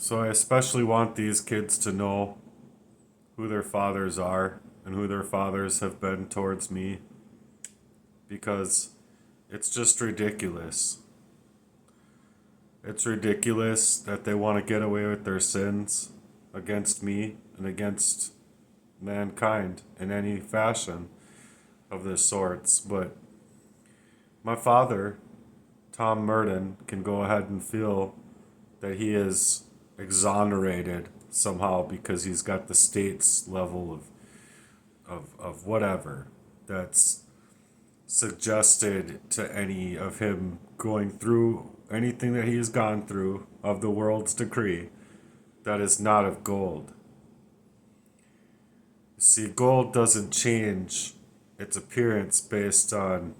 So I especially want these kids to know who their fathers are and who their fathers have been towards me because it's just ridiculous. It's ridiculous that they want to get away with their sins against me and against mankind in any fashion of this sorts. But my father, Tom Merton, can go ahead and feel that he is exonerated somehow because he's got the state's level of whatever that's suggested to any of him going through anything that he has gone through of the world's decree that is not of gold. See, gold doesn't change its appearance based on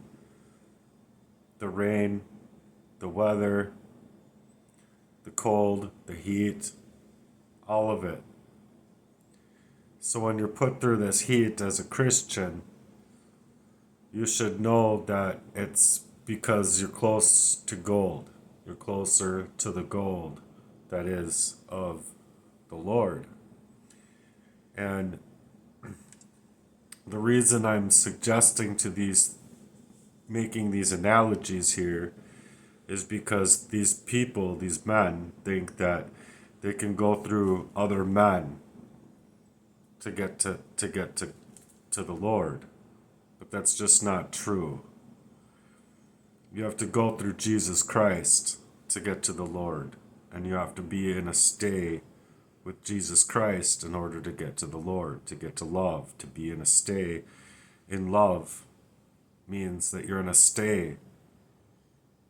the rain, the weather, the cold, the heat, all of it. So when you're put through this heat as a Christian, you should know that it's because you're close to gold. You're closer to the gold that is of the Lord. And the reason I'm suggesting to these, making these analogies here, is because these people, these men, think that they can go through other men to get to the Lord. But that's just not true. You have to go through Jesus Christ to get to the Lord. And you have to be in a stay with Jesus Christ in order to get to the Lord, to get to love. To be in a stay in love means that you're in a stay.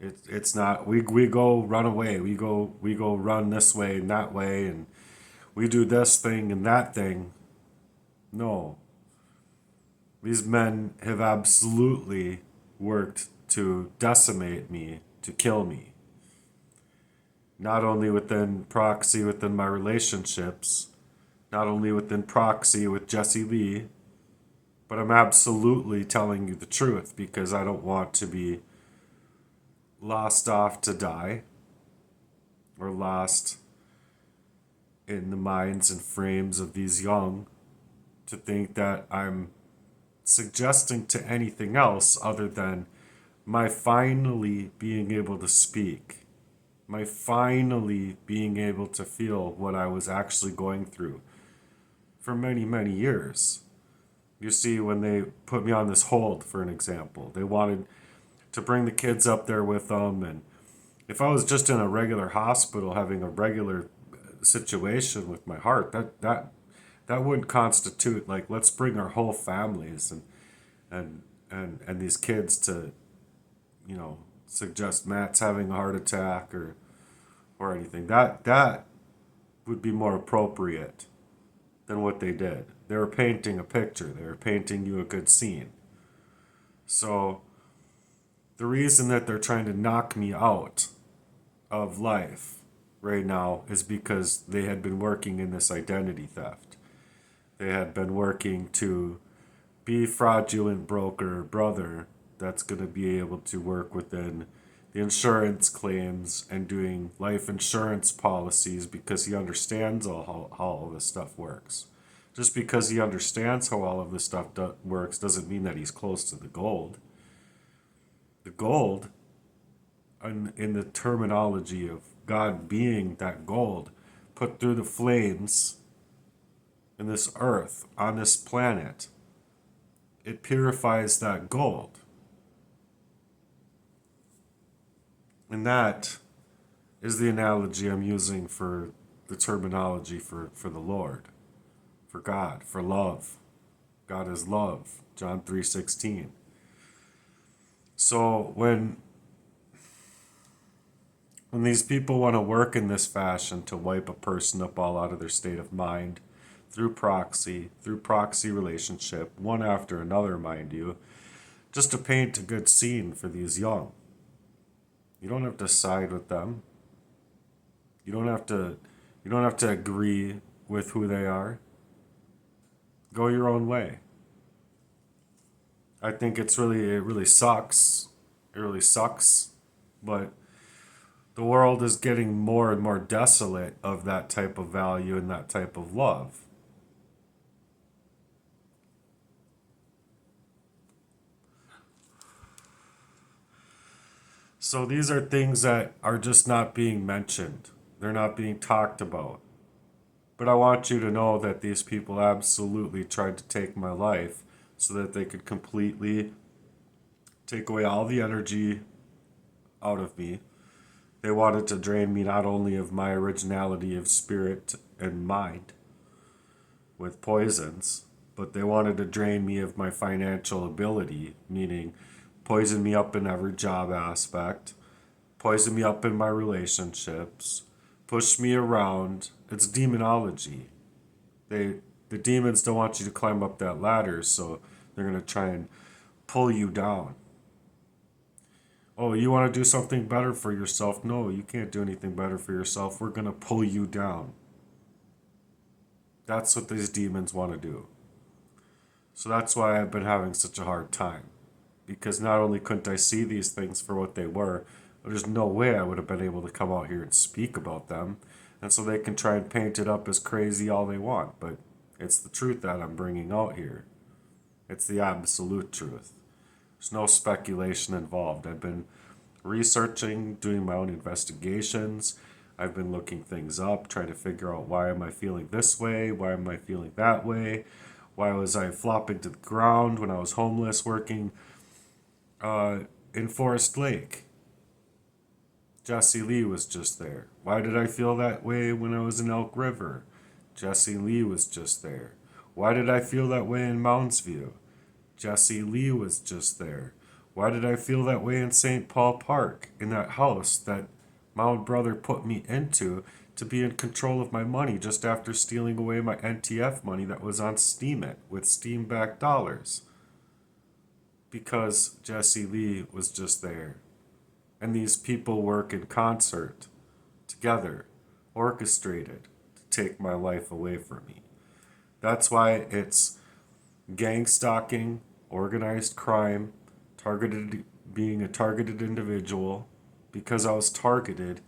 It's not we go run away. We go run this way and that way and we do this thing and that thing. No. These men have absolutely worked to decimate me, to kill me. Not only within proxy within my relationships, not only within proxy with Jesse Lee, but I'm absolutely telling you the truth because I don't want to be lost off to die or lost in the minds and frames of these young to think that I'm suggesting to anything else other than my finally being able to speak, my finally being able to feel what I was actually going through for many, many years. You see, when they put me on this hold, for an example, they wanted to bring the kids up there with them. And if I was just in a regular hospital having a regular situation with my heart, that wouldn't constitute like let's bring our whole families and and these kids to suggest Matt's having a heart attack or anything. That would be more appropriate than what they did. They were painting a picture. They were painting you a good scene. So the reason that they're trying to knock me out of life right now is because they had been working in this identity theft. They had been working to be fraudulent broker brother that's going to be able to work within the insurance claims and doing life insurance policies because he understands how all this stuff works. Just because he understands how all of this stuff works doesn't mean that he's close to the gold. The gold, in the terminology of God being that gold, put through the flames in this earth, on this planet, it purifies that gold. And that is the analogy I'm using for the terminology for the Lord, for God, for love. God is love, John 3:16. So when these people want to work in this fashion to wipe a person up all out of their state of mind, through proxy relationship, one after another, mind you, just to paint a good scene for these young. You don't have to side with them. You don't have to agree with who they are. Go your own way. It really sucks. It really sucks, but The world is getting more and more desolate of that type of value and that type of love. So these are things that are just not being mentioned. They're not being talked about. But I want you to know that these people absolutely tried to take my life so that they could completely take away all the energy out of me. They wanted to drain me not only of my originality of spirit and mind with poisons, but they wanted to drain me of my financial ability, meaning poison me up in every job aspect, poison me up in my relationships, push me around. It's demonology. The demons don't want you to climb up that ladder, so they're gonna try and pull you down. Oh, you want to do something better for yourself? No, you can't do anything better for yourself. We're gonna pull you down. That's what these demons want to do. So that's why I've been having such a hard time. Because not only couldn't I see these things for what they were, but there's no way I would have been able to come out here and speak about them. And so they can try and paint it up as crazy all they want, but it's the truth that I'm bringing out here. It's the absolute truth. There's no speculation involved. I've been researching, doing my own investigations. I've been looking things up, trying to figure out why am I feeling this way? Why am I feeling that way? Why was I flopping to the ground when I was homeless working in Forest Lake? Jesse Lee was just there. Why did I feel that way when I was in Elk River? Jesse Lee was just there. Why did I feel that way in Mounds View? Jesse Lee was just there. Why did I feel that way in St. Paul Park, in that house that my old brother put me into to be in control of my money just after stealing away my NTF money that was on Steemit with Steam-backed dollars? Because Jesse Lee was just there. And these people work in concert, together, orchestrated to take my life away from me. That's why it's gang stalking, organized crime, targeted being a targeted individual, because I was targeted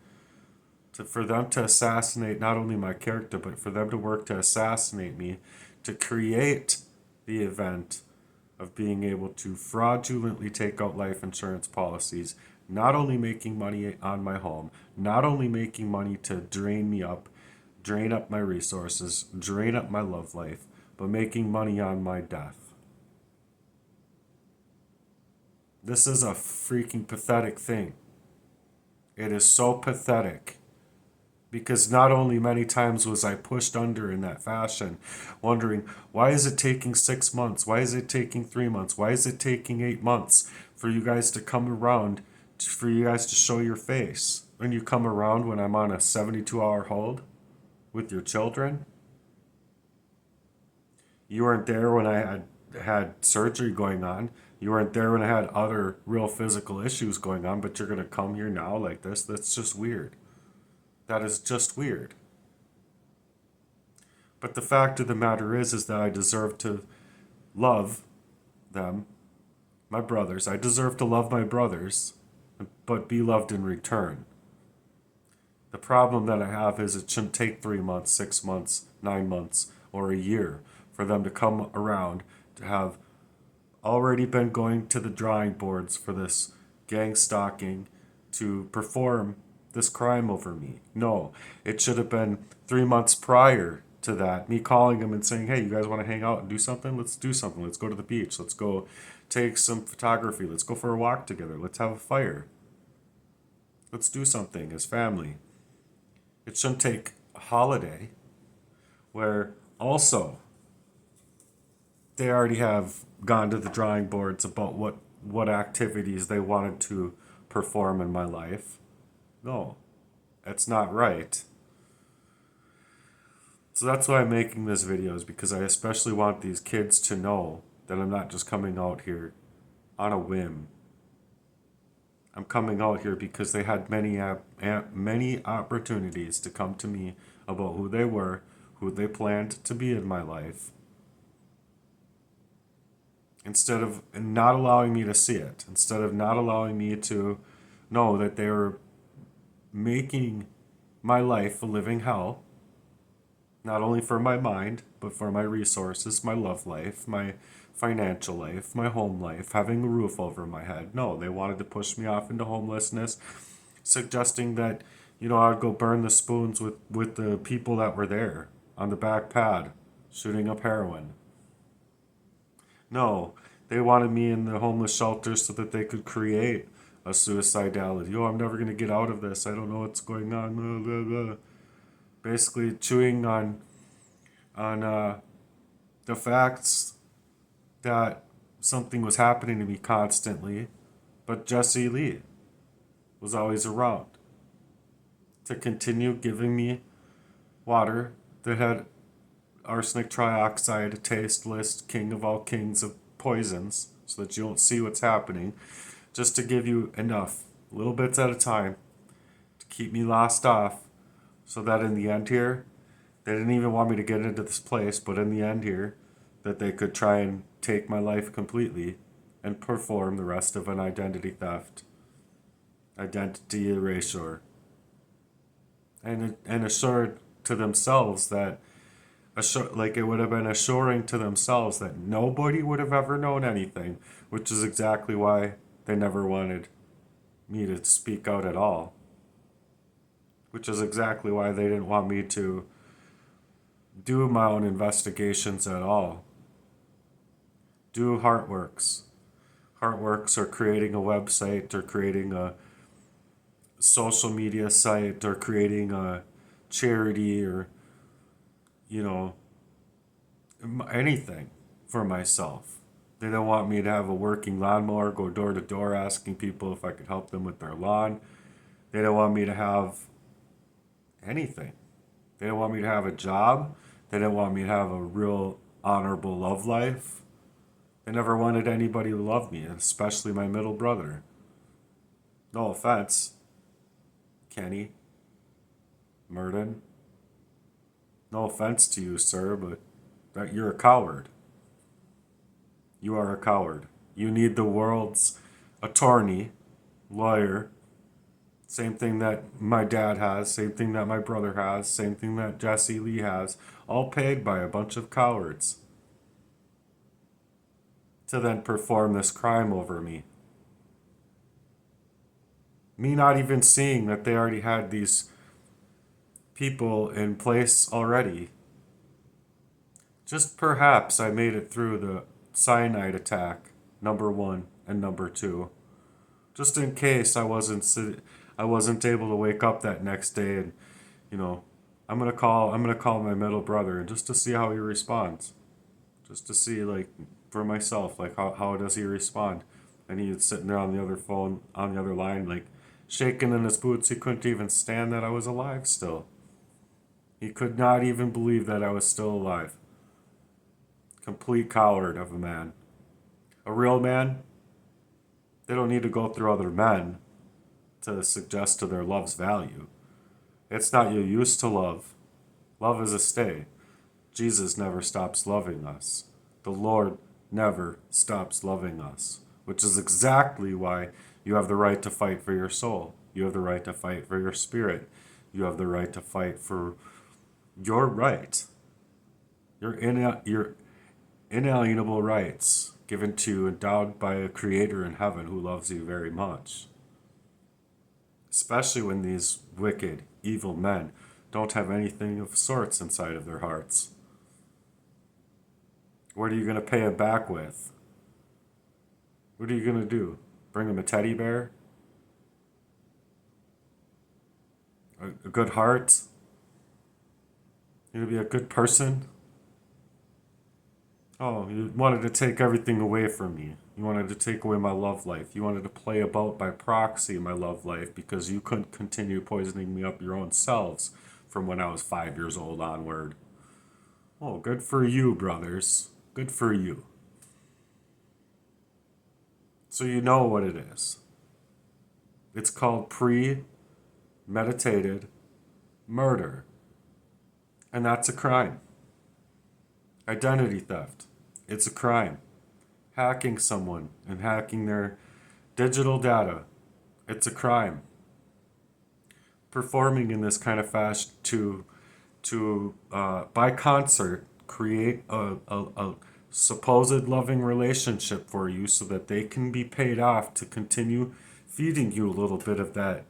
for them to assassinate not only my character, but for them to work to assassinate me, to create the event of being able to fraudulently take out life insurance policies, not only making money on my home, not only making money to drain me up, drain up my resources, drain up my love life, but making money on my death. This is a freaking pathetic thing. It is so pathetic. Because not only many times was I pushed under in that fashion, wondering, why is it taking 6 months? Why is it taking 3 months? Why is it taking 8 months for you guys to come around, for you guys to show your face? When you come around when I'm on a 72-hour hold with your children? You weren't there when I had surgery going on. You weren't there when I had other real physical issues going on, but you're going to come here now like this? That's just weird. That is just weird. But the fact of the matter is that I deserve to love them, my brothers. I deserve to love my brothers, but be loved in return. The problem that I have is it shouldn't take 3 months, 6 months, 9 months, or a year for them to come around to have already been going to the drawing boards for this gang stalking to perform this crime over me. No, it should have been 3 months prior to that, me calling them and saying, hey, you guys want to hang out and do something? Let's do something. Let's go to the beach. Let's go take some photography. Let's go for a walk together. Let's have a fire. Let's do something as family. It shouldn't take a holiday where also they already have gone to the drawing boards about what activities they wanted to perform in my life. No, that's not right. So that's why I'm making this video, is because I especially want these kids to know that I'm not just coming out here on a whim. I'm coming out here because they had many opportunities to come to me about who they were, who they planned to be in my life, instead of not allowing me to see it, instead of not allowing me to know that they were making my life a living hell, not only for my mind, but for my resources, my love life, my financial life, my home life, having a roof over my head. No, they wanted to push me off into homelessness, suggesting that, I'd go burn the spoons with the people that were there on the back pad, shooting up heroin. No, they wanted me in the homeless shelter so that they could create a suicidality. Oh, I'm never going to get out of this. I don't know what's going on. Blah, blah, blah. Basically, chewing on the facts that something was happening to me constantly, but Jesse Lee was always around to continue giving me water that had arsenic trioxide, a taste list, king of all kings of poisons, so that you don't see what's happening, just to give you enough, little bits at a time, to keep me lost off, so that in the end here, they didn't even want me to get into this place, but in the end here, that they could try and take my life completely and perform the rest of an identity theft, identity erasure, and assured to themselves that, like it would have been assuring to themselves that nobody would have ever known anything, which is exactly why they never wanted me to speak out at all, which is exactly why they didn't want me to do my own investigations at all. Do Heartworks. Heartworks or creating a website or creating a social media site or creating a charity or, you know, anything for myself. They don't want me to have a working lawnmower, go door to door asking people if I could help them with their lawn. They don't want me to have anything. They don't want me to have a job. They don't want me to have a real honorable love life. They never wanted anybody to love me, especially my middle brother. No offense, Kenny, Murden. No offense to you, sir, but that you're a coward. You are a coward. You need the world's attorney, lawyer, same thing that my dad has, same thing that my brother has, same thing that Jesse Lee has, all paid by a bunch of cowards to then perform this crime over me. Me not even seeing that they already had these people in place already. Just perhaps I made it through the cyanide attack, number 1 and number 2. Just in case I wasn't able to wake up that next day and, I'm gonna call my middle brother and just to see how he responds. Just to see, like, for myself, like how does he respond? And he was sitting there on the other phone, on the other line, like shaking in his boots. He couldn't even stand that I was alive still. He could not even believe that I was still alive. Complete coward of a man. A real man, they don't need to go through other men to suggest to their love's value. It's not you used to love. Love is a stay. Jesus never stops loving us. The Lord never stops loving us, which is exactly why you have the right to fight for your soul. You have the right to fight for your spirit. You have the right to fight for your right, your inalienable rights given to you, endowed by a creator in heaven who loves you very much. Especially when these wicked, evil men don't have anything of sorts inside of their hearts. What are you going to pay it back with? What are you going to do? Bring him a teddy bear? A good heart? You're going to be a good person? Oh, you wanted to take everything away from me. You wanted to take away my love life. You wanted to play about by proxy my love life because you couldn't continue poisoning me up your own selves from when I was 5 years old onward. Oh, good for you, brothers. Good for you. So you know what it is. It's called premeditated murder. And that's a crime. Identity theft. It's a crime. Hacking someone and hacking their digital data. It's a crime. performing in this kind of fashion to by concert create a supposed loving relationship for you so that they can be paid off to continue feeding you a little bit of that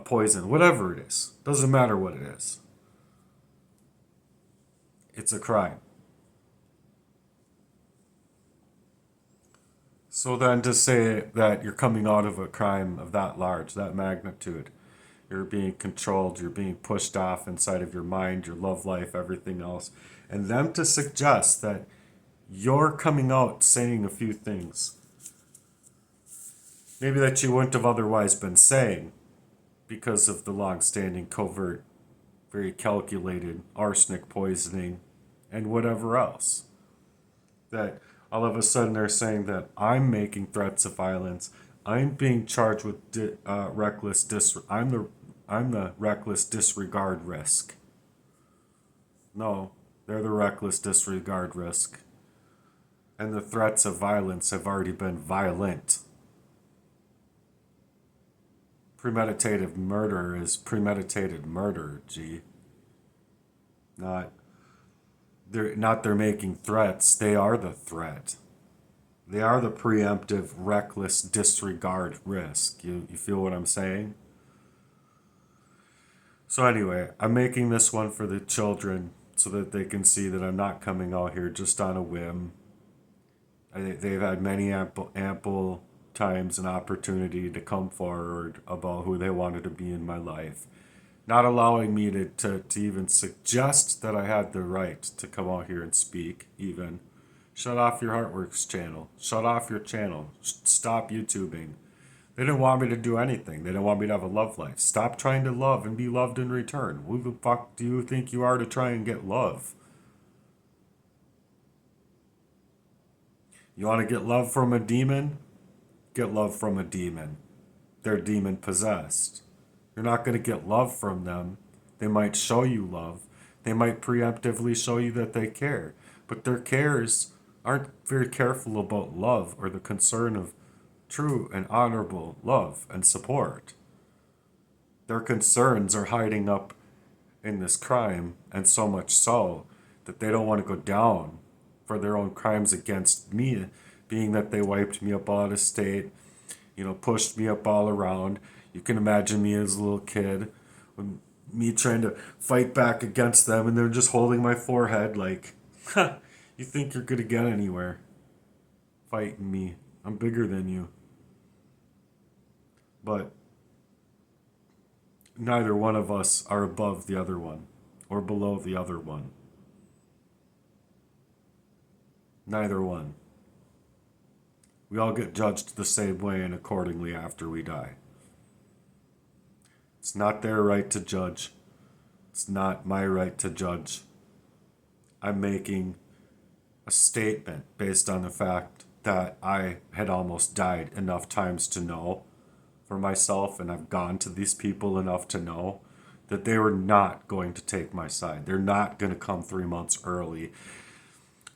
poison, whatever it is. Doesn't matter what it is. It's a crime. So then to say that you're coming out of a crime of that large, that magnitude, you're being controlled, you're being pushed off inside of your mind, your love life, everything else, and them to suggest that you're coming out saying a few things, maybe that you wouldn't have otherwise been saying because of the long-standing covert, very calculated arsenic poisoning and whatever else. That all of a sudden they're saying that I'm making threats of violence. I'm being charged with I'm the reckless disregard risk. No, they're the reckless disregard risk. And the threats of violence have already been violent. Premeditated murder is premeditated murder, G. They're making threats, they are the threat. They are the preemptive, reckless disregard risk. You feel what I'm saying? So anyway, I'm making this one for the children so that they can see that I'm not coming out here just on a whim. They've had many ample times and opportunity to come forward about who they wanted to be in my life. Not allowing me to even suggest that I had the right to come out here and speak, even. Shut off your Heartworks channel. Shut off your channel. Stop YouTubing. They didn't want me to do anything. They didn't want me to have a love life. Stop trying to love and be loved in return. Who the fuck do you think you are to try and get love? You want to get love from a demon? Get love from a demon. They're demon possessed. You're not going to get love from them. They might show you love. They might preemptively show you that they care. But their cares aren't very careful about love or the concern of true and honorable love and support. Their concerns are hiding up in this crime, and so much so that they don't want to go down for their own crimes against me, being that they wiped me up out of state, pushed me up all around. You can imagine me as a little kid, me trying to fight back against them, and they're just holding my forehead like, you think you're going to get anywhere fighting me. I'm bigger than you. But neither one of us are above the other one or below the other one. Neither one. We all get judged the same way and accordingly after we die. It's not their right to judge. It's not my right to judge. I'm making a statement based on the fact that I had almost died enough times to know for myself, and I've gone to these people enough to know that they were not going to take my side. They're not going to come 3 months early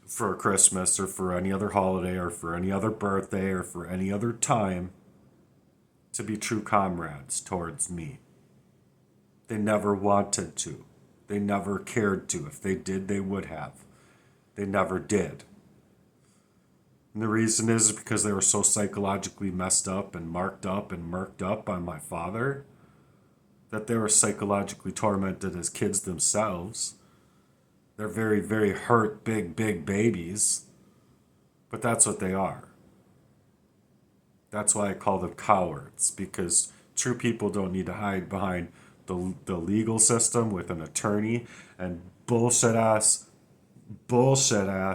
for Christmas or for any other holiday or for any other birthday or for any other time to be true comrades towards me. They never wanted to. They never cared to. If they did, they would have. They never did. And the reason is because they were so psychologically messed up and marked up and murked up by my father that they were psychologically tormented as kids themselves. They're very, very hurt, big babies. But that's what they are. That's why I call them cowards, because true people don't need to hide behind the legal system with an attorney and bullshit ass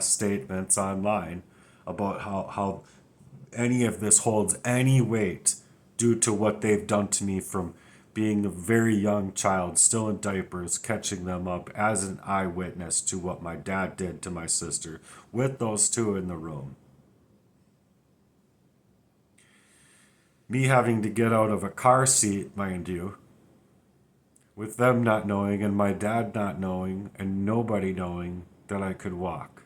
statements online about how any of this holds any weight due to what they've done to me from being a very young child, still in diapers, catching them up as an eyewitness to what my dad did to my sister with those two in the room. Me having to get out of a car seat, mind you, with them not knowing and my dad not knowing and nobody knowing that I could walk.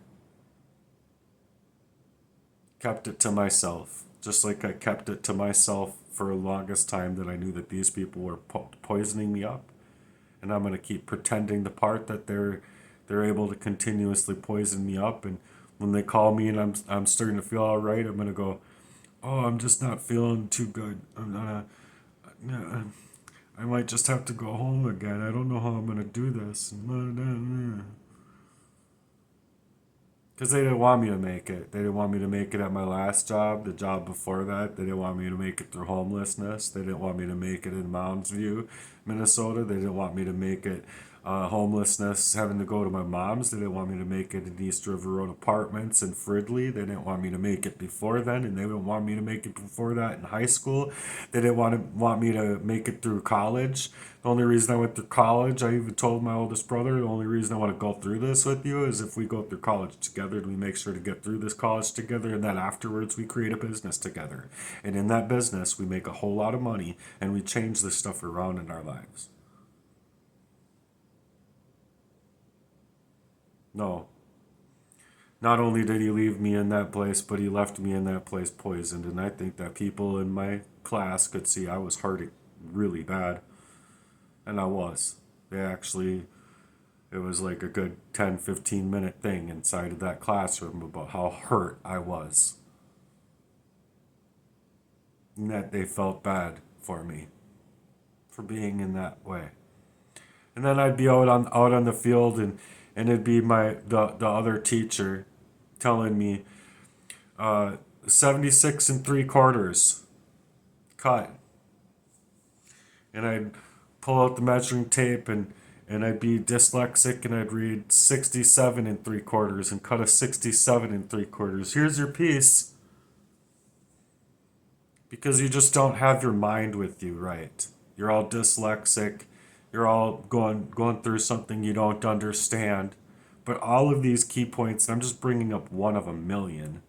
Kept it to myself, just like I kept it to myself for the longest time that I knew that these people were poisoning me up, and I'm going to keep pretending the part that they're able to continuously poison me up. And when they call me and I'm starting to feel all right, I'm going to go, oh, I'm just not feeling too good. I might just have to go home again. I don't know how I'm going to do this. Because they didn't want me to make it. They didn't want me to make it at my last job, the job before that. They didn't want me to make it through homelessness. They didn't want me to make it in Mounds View, Minnesota. They didn't want me to make it homelessness, having to go to my mom's. They didn't want me to make it in East River Road Apartments in Fridley. They didn't want me to make it before then, and they didn't want me to make it before that in high school. They didn't want me to make it through college. The only reason I went through college, I even told my oldest brother, the only reason I want to go through this with you is if we go through college together and we make sure to get through this college together, and then afterwards we create a business together. And in that business, we make a whole lot of money and we change this stuff around in our lives. No. Not only did he leave me in that place, but he left me in that place poisoned. And I think that people in my class could see I was hurting really bad. And I was. It was like a good 10, 15-minute thing inside of that classroom about how hurt I was. And that they felt bad for me for being in that way. And then I'd be out on the field, and it'd be the other teacher telling me 76 and 3/4 cut. And I'd pull out the measuring tape, and I'd be dyslexic, and I'd read 67 and 3/4 and cut a 67 and 3/4. Here's your piece. Because you just don't have your mind with you, right? You're all dyslexic. You're all going through something you don't understand. But all of these key points, and I'm just bringing up one of a million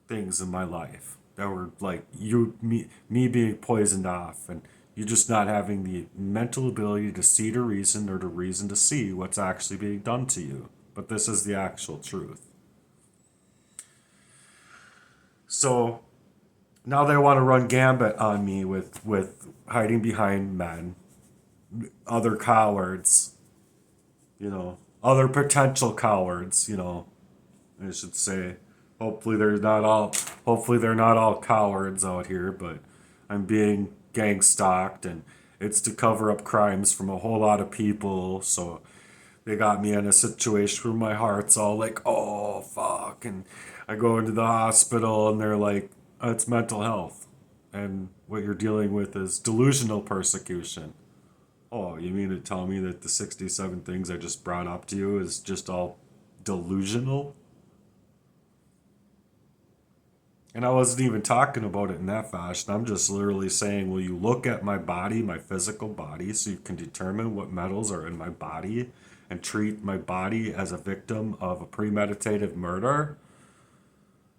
things in my life that were like me being poisoned off, and you just not having the mental ability to see to reason, or to reason to see what's actually being done to you. But this is the actual truth. So now they want to run gambit on me with hiding behind men, other cowards, other potential cowards, I should say. Hopefully they're not all cowards out here, but I'm being gang stalked, and it's to cover up crimes from a whole lot of people. So they got me in a situation where my heart's all like, oh fuck, and I go into the hospital and they're like, it's mental health, and what you're dealing with is delusional persecution. Oh, you mean to tell me that the 67 things I just brought up to you is just all delusional? And I wasn't even talking about it in that fashion. I'm just literally saying, will you look at my body, my physical body, so you can determine what metals are in my body and treat my body as a victim of a premeditated murder?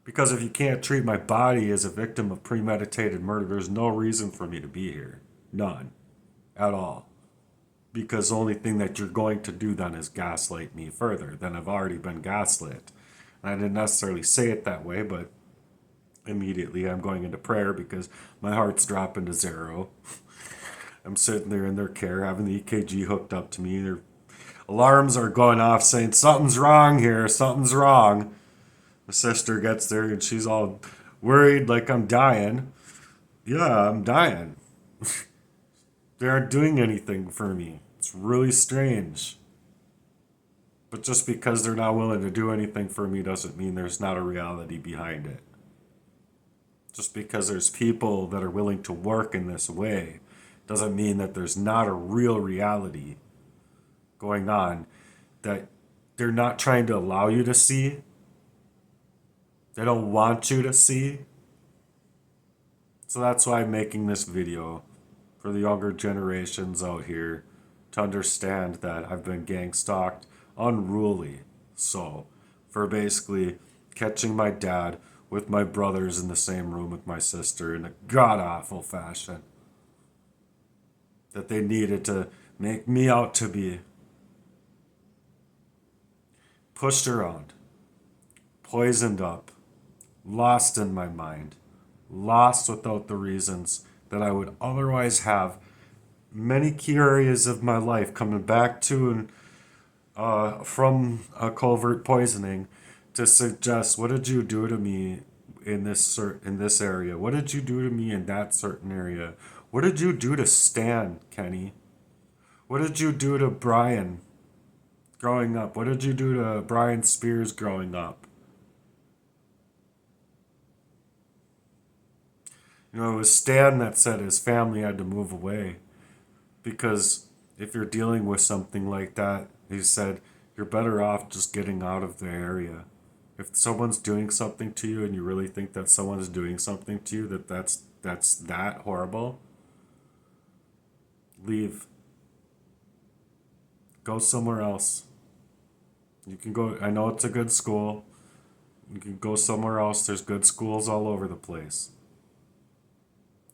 Because if you can't treat my body as a victim of premeditated murder, there's no reason for me to be here. None. At all. Because the only thing that you're going to do then is gaslight me further. Then I've already been gaslit. And I didn't necessarily say it that way, but immediately I'm going into prayer because my heart's dropping to zero. I'm sitting there in their care, having the EKG hooked up to me. Their alarms are going off saying, something's wrong here, something's wrong. My sister gets there and she's all worried like I'm dying. Yeah, I'm dying. They aren't doing anything for me. It's really strange. But just because they're not willing to do anything for me doesn't mean there's not a reality behind it. Just because there's people that are willing to work in this way doesn't mean that there's not a real reality going on that they're not trying to allow you to see. They don't want you to see. So that's why I'm making this video, for the younger generations out here to understand that I've been gang stalked unruly. So, for basically catching my dad with my brothers in the same room with my sister in a god-awful fashion that they needed to make me out to be. Pushed around, poisoned up, lost in my mind, lost without the reasons that I would otherwise have many key areas of my life coming back to and from a covert poisoning to suggest, what did you do to me in this area? What did you do to me in that certain area? What did you do to Stan, Kenny? What did you do to Brian growing up? What did you do to Brian Spears growing up? It was Stan that said his family had to move away because if you're dealing with something like that, he said, you're better off just getting out of the area. If someone's doing something to you and you really think that someone's doing something to you that's that horrible, leave. Go somewhere else. You can go, I know it's a good school. You can go somewhere else. There's good schools all over the place.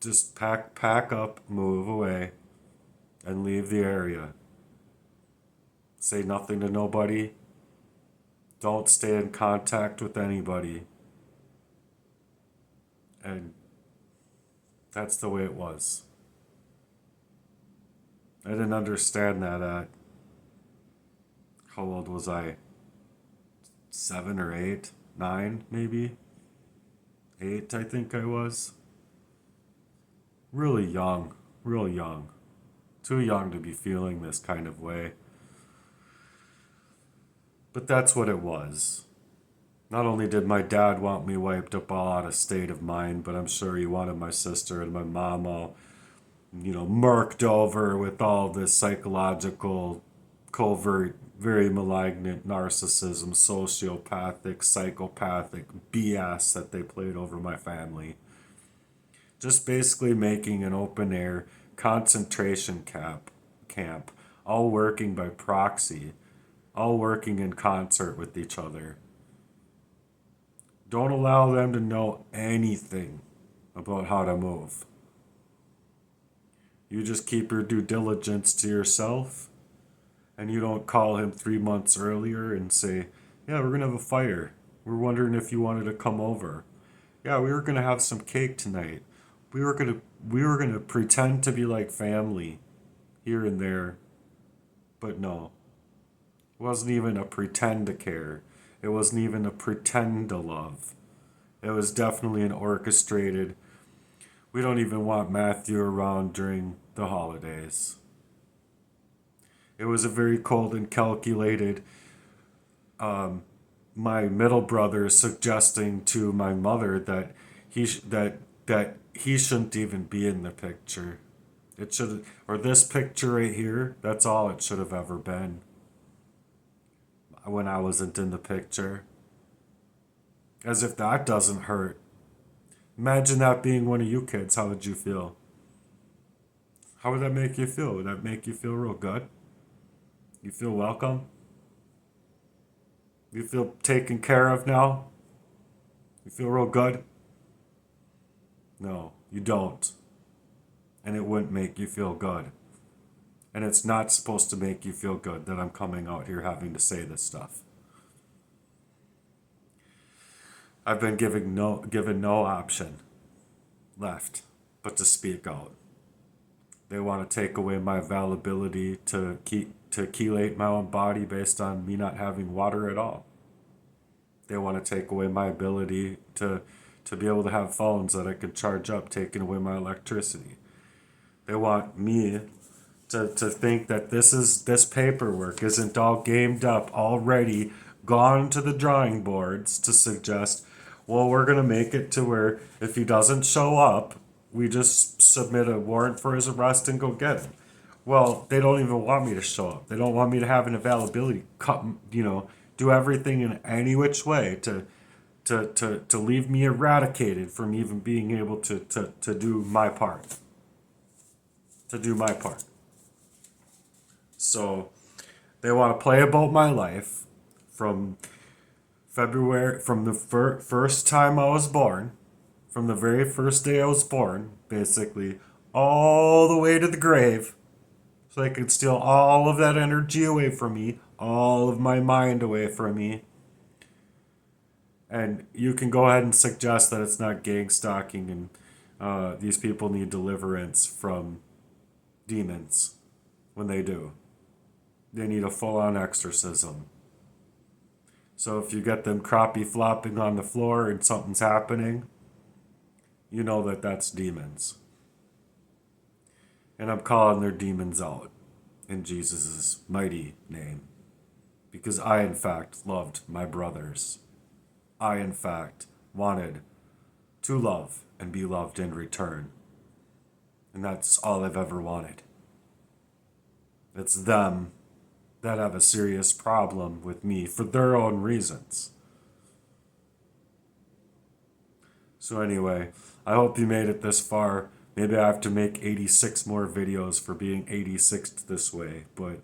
Just pack up, move away, and leave the area. Say nothing to nobody. Don't stay in contact with anybody. And that's the way it was. I didn't understand that at, how old was I? 7 or 8, 9 maybe? 8 I think I was. Really young, real young. Too young to be feeling this kind of way. But that's what it was. Not only did my dad want me wiped up all out of state of mind, but I'm sure he wanted my sister and my mom all, murked over with all this psychological, covert, very malignant narcissism, sociopathic, psychopathic BS that they played over my family. Just basically making an open air concentration camp, all working by proxy, all working in concert with each other. Don't allow them to know anything about how to move. You just keep your due diligence to yourself, and you don't call him 3 months earlier and say, yeah, we're going to have a fire. We're wondering if you wanted to come over. Yeah, we were going to have some cake tonight. We were going to pretend to be like family here and there. But no. It wasn't even a pretend to care. It wasn't even a pretend to love. It was definitely an orchestrated, we don't even want Matthew around during the holidays. It was a very cold and calculated, my middle brother suggesting to my mother that he shouldn't even be in the picture. It should, or this picture right here, that's all it should have ever been. When I wasn't in the picture. As if that doesn't hurt. Imagine that being one of you kids. How would you feel? How would that make you feel? Would that make you feel real good? You feel welcome? You feel taken care of now? You feel real good? No, you don't. And it wouldn't make you feel good. And it's not supposed to make you feel good that I'm coming out here having to say this stuff. I've been given no option left but to speak out. They want to take away my availability to chelate my own body based on me not having water at all. They want to take away my ability to be able to have phones that I could charge up, taking away my electricity. They want me to think that this paperwork isn't all gamed up, already gone to the drawing boards to suggest, well, we're going to make it to where if he doesn't show up, we just submit a warrant for his arrest and go get him. Well, they don't even want me to show up. They don't want me to have an availability, do everything in any which way to leave me eradicated from even being able to do my part. To do my part. So they want to play about my life from February, from the first time I was born, from the very first day I was born, basically, all the way to the grave. So they could steal all of that energy away from me, all of my mind away from me. And you can go ahead and suggest that it's not gang stalking and these people need deliverance from demons when they do. They need a full-on exorcism. So if you get them crappie flopping on the floor and something's happening, you know that that's demons. And I'm calling their demons out in Jesus' mighty name. Because I, in fact, loved my brothers. I, in fact, wanted to love and be loved in return. And that's all I've ever wanted. It's them that have a serious problem with me for their own reasons. So anyway, I hope you made it this far. Maybe I have to make 86 more videos for being 86th this way, but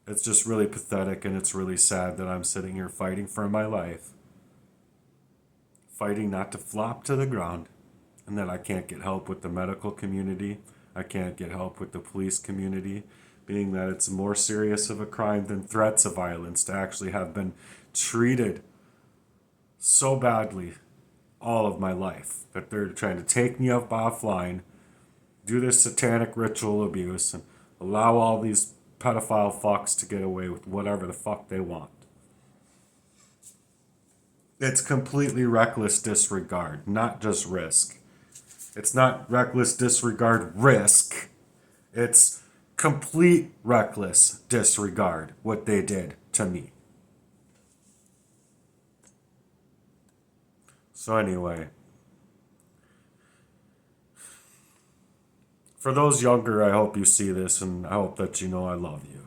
it's just really pathetic, and it's really sad that I'm sitting here fighting for my life. Fighting not to flop to the ground, and that I can't get help with the medical community. I can't get help with the police community, being that it's more serious of a crime than threats of violence to actually have been treated so badly all of my life that they're trying to take me up offline, do this satanic ritual abuse, and allow all these pedophile fucks to get away with whatever the fuck they want. It's completely reckless disregard, not just risk. It's not reckless disregard risk. It's complete reckless disregard what they did to me. So anyway, for those younger, I hope you see this, and I hope that you know I love you.